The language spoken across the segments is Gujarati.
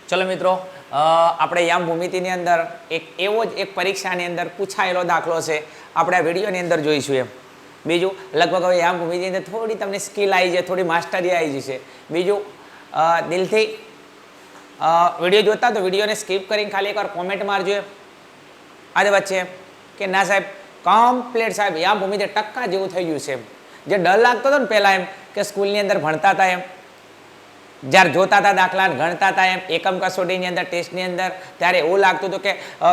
ચલો મિત્રો, આપણે યામ ભૂમિતિની અંદર એક એવો જ એક પરીક્ષાની અંદર પૂછાયેલો દાખલો છે, આપણે આ વિડીયોની અંદર જોઈશું એમ. બીજું લગભગ હવે યામ ભૂમિતિની અંદર થોડી તમને સ્કિલ આવી જાય, થોડી માસ્ટરી આવી જશે. બીજું દિલથી વિડીયો જોતા તો વિડીયોને સ્કીપ કરીને ખાલી એકવાર કોમેન્ટ મારજો એમ આજે વચ્ચે કે ના સાહેબ કમ્પ્લીટ સાહેબ યામ ભૂમિતિ ટક્કા જેવું થઈ ગયું છે એમ. જે ડર લાગતો હતો ને પહેલાં એમ કે સ્કૂલની અંદર ભણતા હતા એમ, જ્યારે જોતા હતા દાખલા ગણતા હતા એમ એકમ કસોટીની અંદર ટેસ્ટની અંદર, ત્યારે એવું લાગતું હતું કે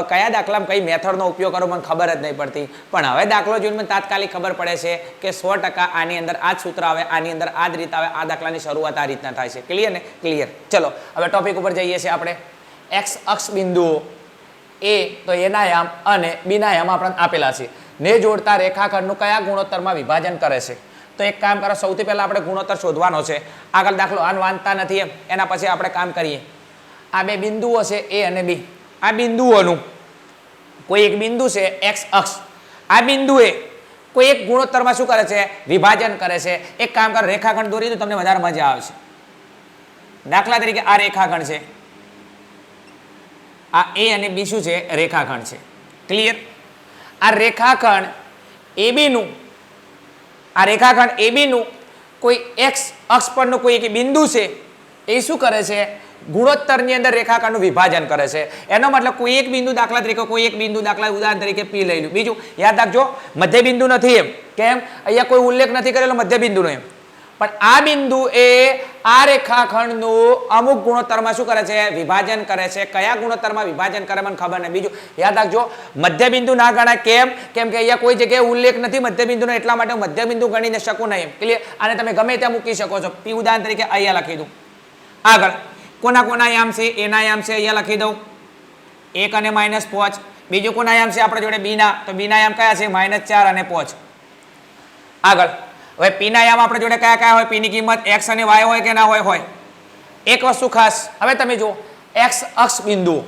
કયા દાખલામાં કઈ મેથડનો ઉપયોગ કરો મને ખબર જ નહીં પડતી. પણ હવે દાખલો જોઈને મને તાત્કાલિક ખબર પડે છે કે 100% આની અંદર આ જ સૂત્ર આવે, આની અંદર આ જ રીત આવે, આ દાખલાની શરૂઆત આ રીતના થાય છે. ક્લિયર ને? ક્લિયર. ચલો હવે ટોપિક ઉપર જઈએ છીએ આપણે. એક્સ અક્ષ બિંદુઓ એ તો એના યામ અને બીના યામ આપણને આપેલા છે. ને જોડતા રેખાખંડનું કયા ગુણોત્તરમાં વિભાજન કરે છે? તો એક કામ કરો, સૌથી પહેલા આપણે ગુણોત્તર શોધવાનો છે. આગળ દાખલો આન વાંચતા નથી એમ, એના પછી આપણે કામ કરીએ. આ બે બિંદુઓ છે એ અને બી. આ બિંદુઓનું કોઈ એક બિંદુ છે એક્સ અક્ષ, આ બિંદુએ કોઈ એક ગુણોત્તરમાં શું કરે છે? વિભાજન કરે છે. એક કામ કરો, રેખાખંડ દોરી તો તમને વધારે મજા આવશે. દાખલા તરીકે આ રેખાખંડ છે, આ એ અને બી શું છે? રેખાખંડ છે. ક્લિયર? આ રેખાખંડ AB નું, આ રેખાખંડ AB નું કોઈ એક્સ અક્ષ પરનું કોઈ એક બિંદુ છે, એ શું કરે છે? ગુણોત્તરની અંદર રેખાખંડનું વિભાજન કરે છે. એનો મતલબ કોઈ એક બિંદુ, દાખલા તરીકે કોઈ એક બિંદુ, દાખલા ઉદાહરણ તરીકે P લઈ લો. બીજું યાદ રાખજો, મધ્ય બિંદુ નથી એમ. કેમ? અહીંયા કોઈ ઉલ્લેખ નથી કરેલો મધ્ય બિંદુનો એમ. પણ આ બિંદુ એ આ રેખાખંડનું અમુક ગુણોત્તરમાં શું કરે છે? વિભાજન કરે છે. કયા ગુણોત્તરમાં વિભાજન કરે મને ખબર નહીં. બીજું યાદ રાખજો, મધ્ય બિંદુ ના ગણાય. કેમ? કેમ કે અહીંયા કોઈ જગ્યાએ ઉલ્લેખ નથી મધ્ય બિંદુનો, એટલા માટે મધ્ય બિંદુ ગણીને શકું નહીં. ક્લિયર? આને તમે ગમે ત્યાં મૂકી શકો છો. P ઉદાહરણ તરીકે અહીંયા લખી દઉં. આગળ કોના કોના યામ છે? એના યામ છે, અહીંયા લખી દઉં 1 અને -5. બીજું કોના યામ છે આપણે જોડે? બીના. તો બીના યામ કયા છે? -4 અને 5. આગળ હવે પીના યામ આપણે જોડે કયા કયા હોય? પીની કિંમત x અને y હોય કે ના હોય? હોય. એક વસ્તુ ખાસ, હવે તમે જુઓ, x અક્ષ બિંદુ.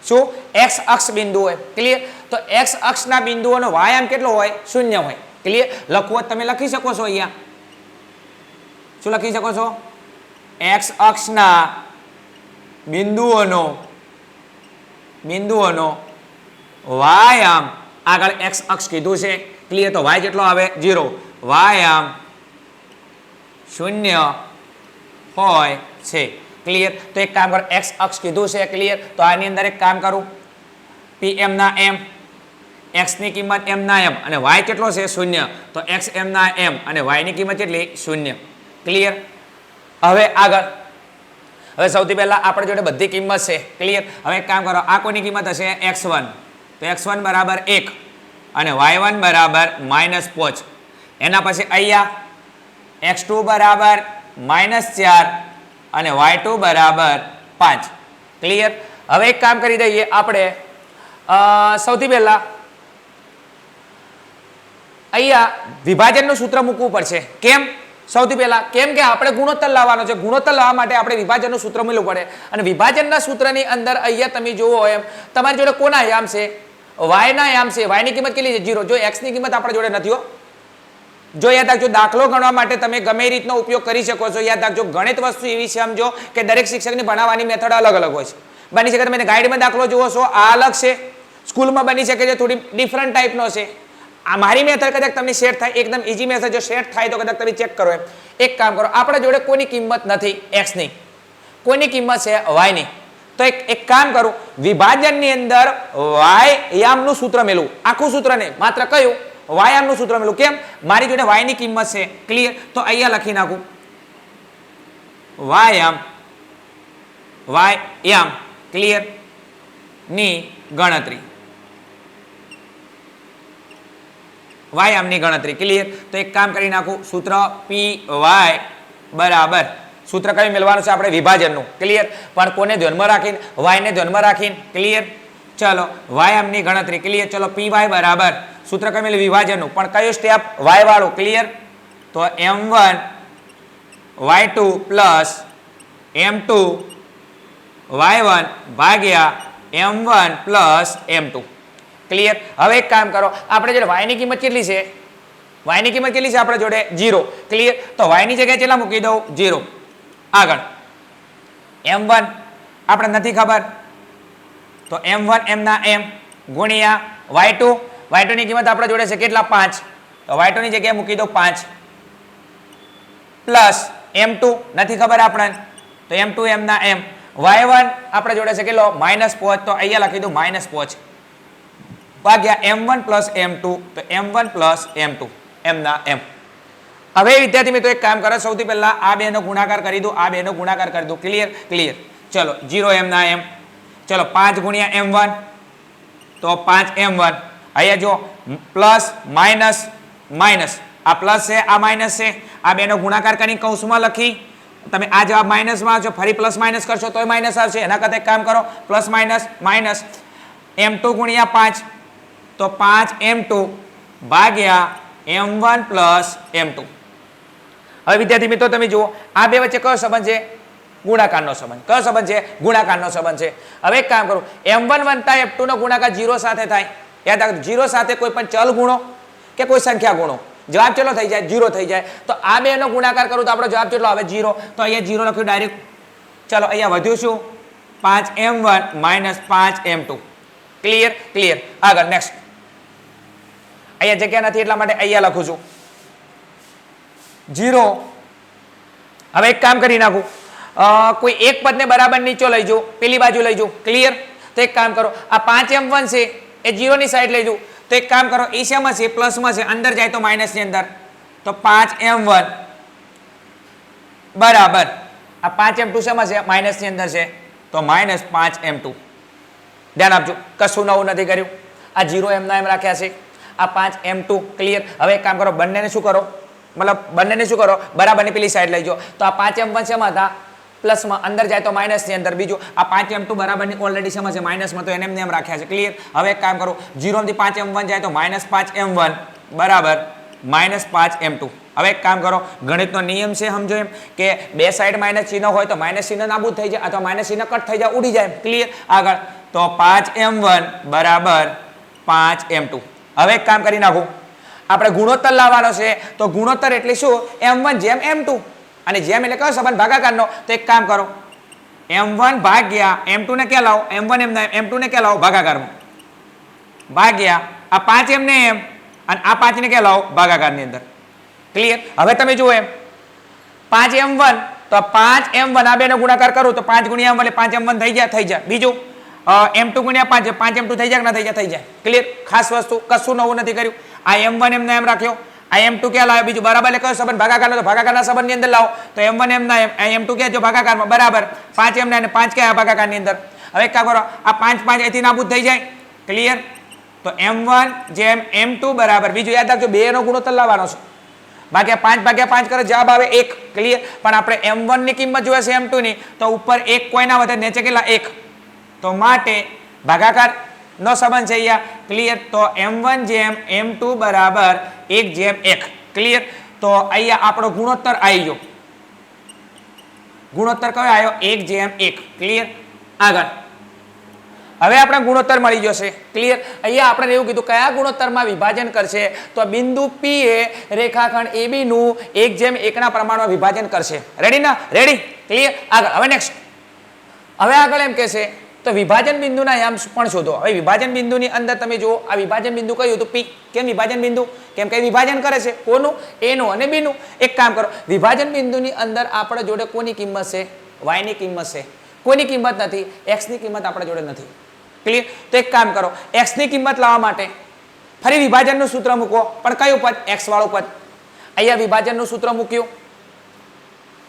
શું? x અક્ષ બિંદુ હોય. ક્લિયર? તો x અક્ષના બિંદુઓનો y યામ કેટલો હોય? 0 હોય. ક્લિયર? લખવું તમે લખી શકો છો અહીંયા. શું લખી શકો છો? x અક્ષના બિંદુઓનો y યામ, આગળ x અક્ષ કીધું છે. ક્લિયર? તો y જેટલો આવે? 0. y યામ 0 હોય છે. ક્લિયર? તો એક કામ કરો, x અક્ષ કીધું છે. ક્લિયર? તો આની અંદર એક કામ કરું, pm ના m, x ની કિંમત m ના m અને y કેટલો છે? 0. તો x m ના m અને y ની કિંમત કેટલી? 0. ક્લિયર? હવે આગળ, હવે સૌથી પહેલા આપણે જોડે બધી કિંમત છે. ક્લિયર? હવે એક કામ કરો, આ કોની કિંમત હશે? x1. તો x1 બરાબર 1 અને y1 બરાબર -5. એના પછી અહીંયા x2 બરાબર -4 અને y2 બરાબર 5. ક્લિયર? હવે એક કામ કરી દઈએ આપણે, સૌથી પહેલા અહીંયા વિભાજનનું સૂત્ર મૂકવું પડશે. કેમ? સૌથી પહેલા કેમ કે આપણે ગુણોત્તર લાવવાનો છે. ગુણોત્તર લાવવા માટે આપણે વિભાજનનું સૂત્ર મૂકવું પડે. અને વિભાજનના સૂત્રની અંદર અહીંયા તમે જુઓ એમ, તમારી જોડે કોના યામ છે? y ના યામ છે. y ની કિંમત કેટલી છે? 0. જો x ની કિંમત આપણા જોડે નથી હો. જો યાદ રાખજો, દાખલો ગણવા માટે તમે ગમે રીતનો ઉપયોગ કરી શકો છો. યાદ રાખજો, ગણિત વસ્તુ એવી સમજો કે દરેક શિક્ષકની ભણાવવાની મેથડ અલગ અલગ હોય છે. બની શકે તમે ગાઈડમાં દાખલો જુઓ છો, આ અલગ છે. સ્કૂલમાં બની શકે છે થોડી ડિફરન્ટ ટાઈપનો છે. આ મારી મેથડ કદાચ તમને સેટ થાય, એકદમ ઇઝી મેથડ જો સેટ થાય તો કદાચ તમે ચેક કરો એમ. એક કામ કરો, આપણા જોડે કોઈની કિંમત નથી x ની, કોઈની કિંમત છે y ની. તો એક કામ કરું, વિભાજનની અંદર y યામનું સૂત્ર મેળવું. આખું સૂત્ર નહીં, માત્ર કયું? y યામનું સૂત્ર મેળવું. કેમ? મારી જોડે y ની કિંમત છે. ક્લિયર? તો અહીંયા લખી નાખું y યામ ક્લિયર ની ગણતરી, y યામની ગણતરી. ક્લિયર? તો એક કામ કરી નાખું, સૂત્ર py બરાબર, સૂત્ર કયું મેળવાનું છે આપણે? વિભાજનનું. ક્લિયર? પણ કોને ધ્યાનમાં રાખીને? y ને ધ્યાનમાં રાખીને. ક્લિયર? ચલો y યામની ગણતરી. ક્લિયર? ચલો py બરાબર, સૂત્ર કયું મેળવ્યું? વિભાજનનું. પણ કયું સ્ટેપ? y વાળું. ક્લિયર? તો m1 y2 plus m2 y1 ભાગ્યા m1 પ્લસ m2. ક્લિયર? હવે એક કામ કરો, આપણે જોડે y ની કિંમત કેટલી છે? y ની કિંમત કેટલી છે આપણે જોડે? 0. ક્લિયર? તો y ની જગ્યાએ કેટલા મૂકી દઉં? 0. આગળ m1 આપણે નથી ખબર, તો m1 m ના m ગુણ્યા y2 ની કિંમત આપણે જોડે છે કેટલા 5, તો y2 ની જગ્યાએ મૂકી દો 5 પ્લસ m2 નથી ખબર આપણને, તો m2 m ના m y1 આપણે જોડે છે કેટલો -5, તો અહીંયા લખી દઉં -5 ભાગ્યા m1 પ્લસ m2, તો m1 પ્લસ m2 m ના m. હવે વિદ્યાર્થી મિત્રો એક કામ કરો, સૌથી પહેલા આ બેનો ગુણાકાર કરી દો, આ બેનો ગુણાકાર કરી દો. Clear clear. ચલો 0 m ના m, ચલો 5 ગુણ્યા m1 તો 5 m1. અહીંયા જો પ્લસ માઇનસ માઇનસ, આ પ્લસ છે આ માઇનસ છે, આ બેનો ગુણાકાર કરી કૌંસમાં લખી તમે આ જવાબ માઇનસમાં આવશે, ફરી પ્લસ માઇનસ કરશો તોય માઇનસ આવશે. એના કરતા એક કામ કરો, પ્લસ માઇનસ માઇનસ m2 ગુણ્યા 5 તો 5 m2 ભાગ્યા m1 પ્લસ m2. હવે વિદ્યાર્થી મિત્રો તમે જુઓ આ બે વચ્ચે કયો સંબંધ છે? ગુણાકારનો સંબંધ. કયો સંબંધ છે? ગુણાકારનો સંબંધ છે. હવે એક કામ કરું, m1 વત્તા m2 નો ગુણાકાર 0 સાથે થાય. યાદ રાખજો 0 સાથે કોઈ પણ ચલ ગુણો કે કોઈ સંખ્યા ગુણો, જવાબ કેટલો થઈ જાય? 0 થઈ જાય. તો આ બે નો ગુણાકાર કરું તો આપણો જવાબ કેટલો આવે? 0. તો અહીંયા 0 લખ્યું ડાયરેક્ટ. ચલો અહીંયા વધ્યું શું? 5m1 minus 5m2. Clear clear. આગળ નેક્સ્ટ. અહીંયા જગ્યા નથી એટલા માટે અહીંયા લખું છું 0. હવે એક કામ કરી નાખું, કોઈ એક પદને બરાબર નીચો લઈ જાઉં, પેલી બાજુ લઈ જાઉં. ક્લિયર. તો એક કામ કરો, આ 5m1 છે એ 0 ની સાઈડ લઈ જાઉં. તો એક કામ કરો, એ શેમાં છે? પ્લસમાં છે, અંદર જાય તો માઇનસ ની અંદર. તો 5m1 બરાબર આ 5m2 શેમાં છે? માઇનસ ની અંદર છે, તો માઇનસ 5m2. ધ્યાન આપજો, કશું નવું નથી કર્યું. આ 0 m ના m રાખ્યા છે, આ 5m2. ક્લિયર. હવે એક કામ કરો, બંનેને શું કરો, મતલબ બંનેને શું કરો? બરાબરની પેલી સાઈડ લઈ જાઓ. તો આ 5m1 શેમાં હતા? પ્લસમાં, અંદર જાય તો માઇનસ ની અંદર. બીજું આ 5m2 બરાબરની ઓલરેડી શેમાં છે? માઇનસમાં, તો એને એમ રાખ્યા છે. ક્લિયર. હવે એક કામ કરો, 0 થી 5m1 જાય તો -5m1 બરાબર -5m2. હવે એક કામ કરો, ગણિતનો નિયમ છે સમજો એમ કે બે સાઈડ માઇનસ ચિહ્ન હોય તો માઇનસ ચિહ્ન નાબૂદ થઈ જાય અથવા માઇનસ ચિહ્ન કટ થઈ જાય, ઉડી જાય. ક્લિયર. આગળ તો 5m1 બરાબર 5m2. હવે એક કામ કરી નાખું, આપણે ગુણોત્તર લાવવાનો છે. તો ગુણોત્તર એટલે શું? m1 જેમ m2, અને જેમ એટલે કયો સંબંધ? ભાગાકારનો. તો એક કામ કરો, m1 ભાગ્યા m2 ને ક્યાં લાવો? m1 m ના m2 ને ક્યાં લાવો? ભાગાકારમાં. ભાગ્યા આ 5m ને m અને આ 5 ને ક્યાં લાવો? ભાગાકારની અંદર. ક્લિયર. હવે તમે જુઓ એમ 5m1 તો 5m1 આ બેનો ગુણાકાર કરું તો 5 ગુણ્યા m એટલે 5m1 થઈ જાય. બીજું m2 ગુણ્યા 5 5m2 થઈ જાય કે ના થઈ જાય? થઈ જાય. ક્લિયર. ખાસ વસ્તુ, કશું નવું નથી કર્યું. આ m1 m ના m રાખ્યો, આ m2 ક્યાં લાવ્યો? બીજું બરાબર એટલે કયો સંબંધ? ભાગાકારનો. તો ભાગાકારના સંબંધની અંદર લાવો. તો m1 m ના m, આ m2 ક્યાં જો? ભાગાકારમાં. બરાબર 5m ના અને 5 ક્યાં? ભાગાકારની અંદર. હવે કાં કરો, આ 5 5 અહીંથી નાબૂદ થઈ જાય. ક્લિયર. તો m1 જેમ m2 બરાબર, બીજું યાદ રાખજો, બે નો ગુણોત્તર લાવવાનો છે. ભાગ્યા 5 ભાગ્યા 5 કરે જવાબ આવે 1. ક્લિયર. પણ આપણે m1 ની કિંમત જોઈએ છે m2 ની, તો ઉપર 1 કોઈ ના વધે, નીચે કેટલા? 1. તો માટે ભાગાકાર નો સંબંધ છે અહીંયા. ક્લિયર. તો m1 જેમ m2 બરાબર 1 જેમ 1. ક્લિયર. તો અહીંયા આપણો ગુણોત્તર આવી ગયો. ગુણોત્તર કયો આવ્યો? 1 જેમ 1. ક્લિયર. આગળ હવે આપણે ગુણોત્તર મળી જશે. ક્લિયર. અહીંયા આપણે એવું કીધું કયા ગુણોત્તરમાં વિભાજન કરશે? તો બિંદુ P એ રેખાખંડ AB નું 1 જેમ 1 ના પ્રમાણમાં વિભાજન કરશે. રેડી ના? રેડી. ક્લિયર. આગળ હવે નેક્સ્ટ. હવે આગળ એમ કહેશે તો વિભાજન બિંદુના યામ પણ શોધો. હવે વિભાજન બિંદુની અંદર તમે જુઓ, આ વિભાજન બિંદુ કયું હતું? P. કેમ વિભાજન બિંદુ? કેમ કે વિભાજન કરે છે કોનું? A નું અને B નું. એક કામ કરો, વિભાજન બિંદુની અંદર આપણા જોડે કોની કિંમત છે? y ની કિંમત છે. કોઈની કિંમત નથી? x ની કિંમત આપણા જોડે નથી. ક્લિયર. તો એક કામ કરો, x ની કિંમત લાવવા માટે ફરી વિભાજનનું સૂત્ર મૂકો, પણ કયું પદ? x વાળું પદ. અહીંયા વિભાજનનું સૂત્ર મૂક્યું.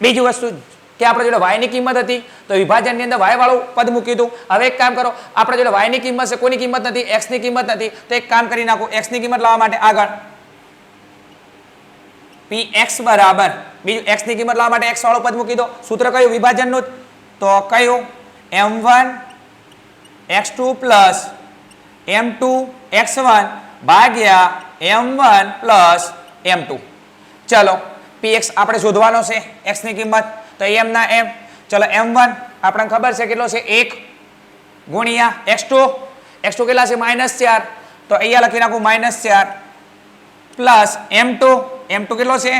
બીજી વસ્તુ કે આપણે જોડે y ની કિંમત હતી તો વિભાજનની અંદર y વાળું પદ મૂકી દઉં. હવે એક કામ કરો, આપણે જોડે y ની કિંમત છે, કોની કિંમત નથી? x ની કિંમત નથી. તો એક કામ કરી નાખો, x ની કિંમત લાવવા માટે આગળ px બરાબર, બીજું x ની કિંમત લાવવા માટે x વાળું પદ મૂકી દો. સૂત્ર કયું? વિભાજનનું. તો કયું? m1 x2 plus m2 x1 ભાગ્યા m1 પ્લસ m2. ચલો px આપણે શોધવાનો છે, x ની કિંમત. તો m ના m. ચલો m1 આપણને ખબર છે કેટલો છે? 1 ગુણ્યા x2. x2 કેટલા છે? -4. તો અહીંયા લખી નાખું -4 પ્લસ m2. m2 કેટલો છે?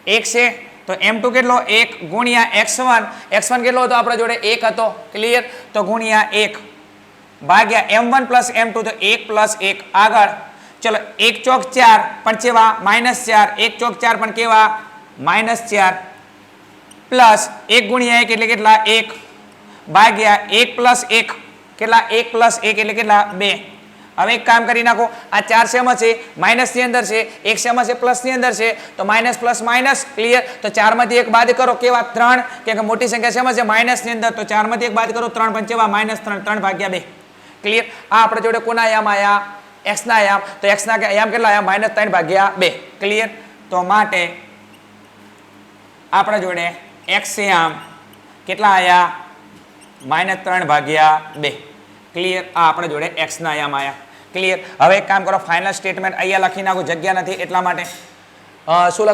1 છે. તો m2 કેટલો 1 ગુણ્યા x1 કેટલો હતો આપણા જોડે 1 હતો ક્લિયર તો ગુણ્યા 1 ભાગ્યા m1 પ્લસ m2 તો 1 પ્લસ 1 આગળ ચલો 1 ચોક 4 પણ કેવા -4 1 ચોક 4 પણ કેવા -4 પ્લસ 1 ગુણ્યા 1 એટલે કેટલા 1 ભાગ્યા 1 પ્લસ 1 કેટલા 1 પ્લસ 1 એટલે કેટલા 2 હવે એક કામ કરી નાખો આ 4 શેમાં છે માઇનસ ની અંદર છે 1 શેમાં છે પ્લસ ની અંદર છે તો માઇનસ પ્લસ માઇનસ ક્લિયર તો 4 માંથી 1 બાદ કરો કેવા 3 કે મોટી સંખ્યા શેમાં છે માઇનસ ની અંદર તો 4 માંથી 1 બાદ કરો 3 પણ કેવા -3 3 ભાગ્યા 2 ક્લિયર આ આપણે જોડે કોના આયામ આયા x ના આયામ તો x ના આયામ કેટલા આયા -3 ભાગ્યા 2 ક્લિયર તો માટે આપણા જોડે x આયામ કેટલા આયા -3 ભાગ્યા 2 ક્લિયર આ આપણે જોડે x ના આયામ આયા ક્લિયર હવે એક કામ કરો ફાઇનલ સ્ટેટમેન્ટ અહીંયા લખી નાખો જગ્યા નથી એટલા માટે શું